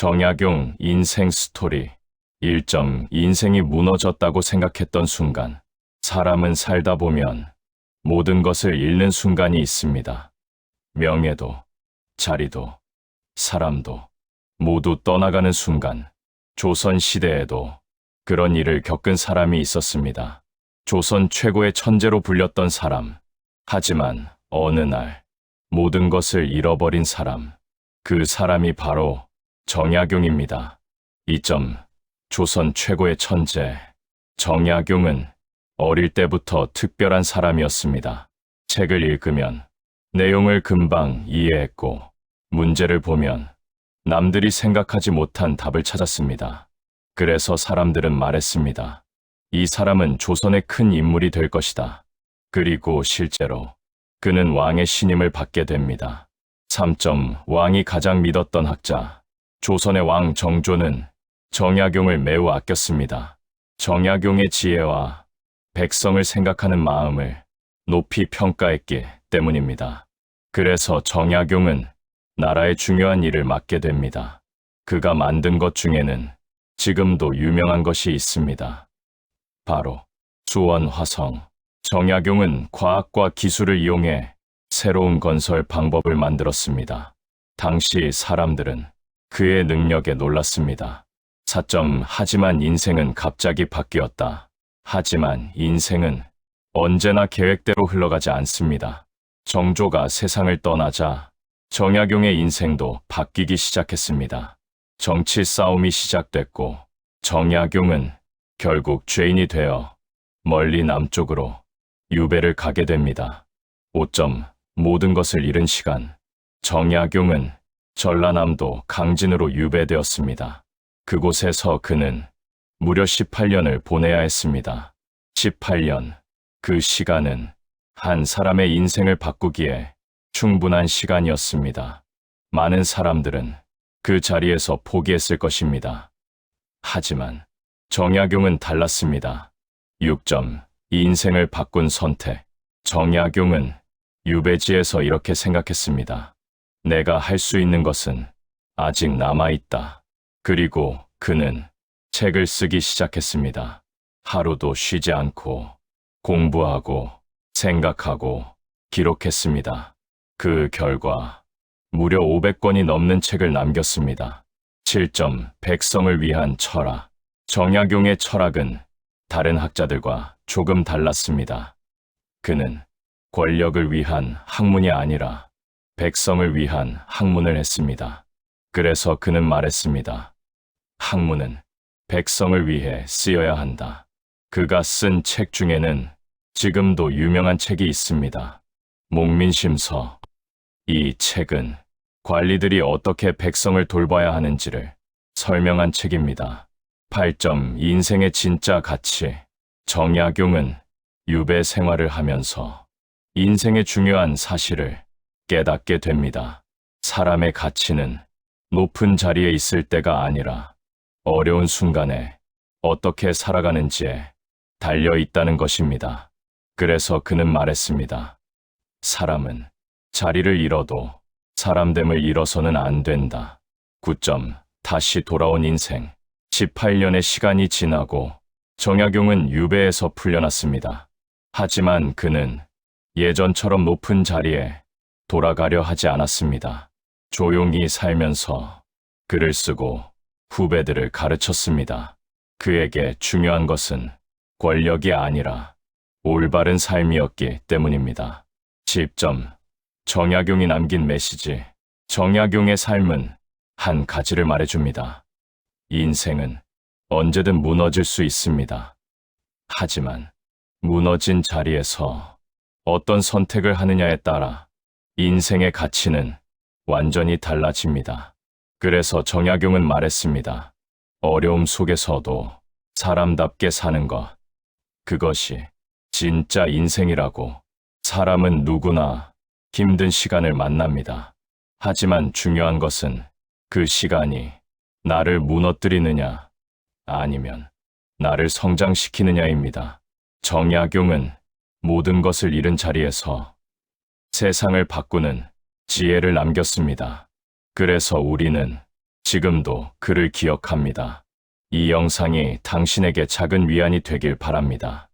정약용 인생 스토리 1점. 인생이 무너졌다고 생각했던 순간. 사람은 살다 보면 모든 것을 잃는 순간이 있습니다. 명예도, 자리도, 사람도 모두 떠나가는 순간. 조선 시대에도 그런 일을 겪은 사람이 있었습니다. 조선 최고의 천재로 불렸던 사람. 하지만 어느 날 모든 것을 잃어버린 사람. 그 사람이 바로 정약용입니다. 2점. 조선 최고의 천재. 정약용은 어릴 때부터 특별한 사람이었습니다. 책을 읽으면 내용을 금방 이해했고, 문제를 보면 남들이 생각하지 못한 답을 찾았습니다. 그래서 사람들은 말했습니다. 이 사람은 조선의 큰 인물이 될 것이다. 그리고 실제로 그는 왕의 신임을 받게 됩니다. 3점. 왕이 가장 믿었던 학자. 조선의 왕 정조는 정약용을 매우 아꼈습니다. 정약용의 지혜와 백성을 생각하는 마음을 높이 평가했기 때문입니다. 그래서 정약용은 나라의 중요한 일을 맡게 됩니다. 그가 만든 것 중에는 지금도 유명한 것이 있습니다. 바로 수원화성. 정약용은 과학과 기술을 이용해 새로운 건설 방법을 만들었습니다. 당시 사람들은 그의 능력에 놀랐습니다. 4점. 하지만 인생은 갑자기 바뀌었다. 하지만 인생은 언제나 계획대로 흘러가지 않습니다. 정조가 세상을 떠나자 정약용의 인생도 바뀌기 시작했습니다. 정치 싸움이 시작됐고, 정약용은 결국 죄인이 되어 멀리 남쪽으로 유배를 가게 됩니다. 5점. 모든 것을 잃은 시간. 정약용은 전라남도 강진으로 유배되었습니다. 그곳에서 그는 무려 18년을 보내야 했습니다. 18년. 그 시간은 한 사람의 인생을 바꾸기에 충분한 시간이었습니다. 많은 사람들은 그 자리에서 포기했을 것입니다. 하지만 정약용은 달랐습니다. 6점. 인생을 바꾼 선택. 정약용은 유배지에서 이렇게 생각했습니다. 내가 할 수 있는 것은 아직 남아있다. 그리고 그는 책을 쓰기 시작했습니다. 하루도 쉬지 않고 공부하고 생각하고 기록했습니다. 그 결과 무려 500권이 넘는 책을 남겼습니다. 7점. 백성을 위한 철학. 정약용의 철학은 다른 학자들과 조금 달랐습니다. 그는 권력을 위한 학문이 아니라 백성을 위한 학문을 했습니다. 그래서 그는 말했습니다. 학문은 백성을 위해 쓰여야 한다. 그가 쓴 책 중에는 지금도 유명한 책이 있습니다. 목민심서. 이 책은 관리들이 어떻게 백성을 돌봐야 하는지를 설명한 책입니다. 8점. 인생의 진짜 가치. 정약용은 유배 생활을 하면서 인생의 중요한 사실을 깨닫게 됩니다. 사람의 가치는 높은 자리에 있을 때가 아니라 어려운 순간에 어떻게 살아가는지에 달려 있다는 것입니다. 그래서 그는 말했습니다. 사람은 자리를 잃어도 사람됨을 잃어서는 안 된다. 9점. 다시 돌아온 인생. 18년의 시간이 지나고 정약용은 유배에서 풀려났습니다. 하지만 그는 예전처럼 높은 자리에 돌아가려 하지 않았습니다. 조용히 살면서 글을 쓰고 후배들을 가르쳤습니다. 그에게 중요한 것은 권력이 아니라 올바른 삶이었기 때문입니다. 10점. 정약용이 남긴 메시지. 정약용의 삶은 한 가지를 말해줍니다. 인생은 언제든 무너질 수 있습니다. 하지만 무너진 자리에서 어떤 선택을 하느냐에 따라 인생의 가치는 완전히 달라집니다. 그래서 정약용은 말했습니다. 어려움 속에서도 사람답게 사는 것. 그것이 진짜 인생이라고. 사람은 누구나 힘든 시간을 만납니다. 하지만 중요한 것은 그 시간이 나를 무너뜨리느냐 아니면 나를 성장시키느냐입니다. 정약용은 모든 것을 잃은 자리에서 세상을 바꾸는 지혜를 남겼습니다. 그래서 우리는 지금도 그를 기억합니다. 이 영상이 당신에게 작은 위안이 되길 바랍니다.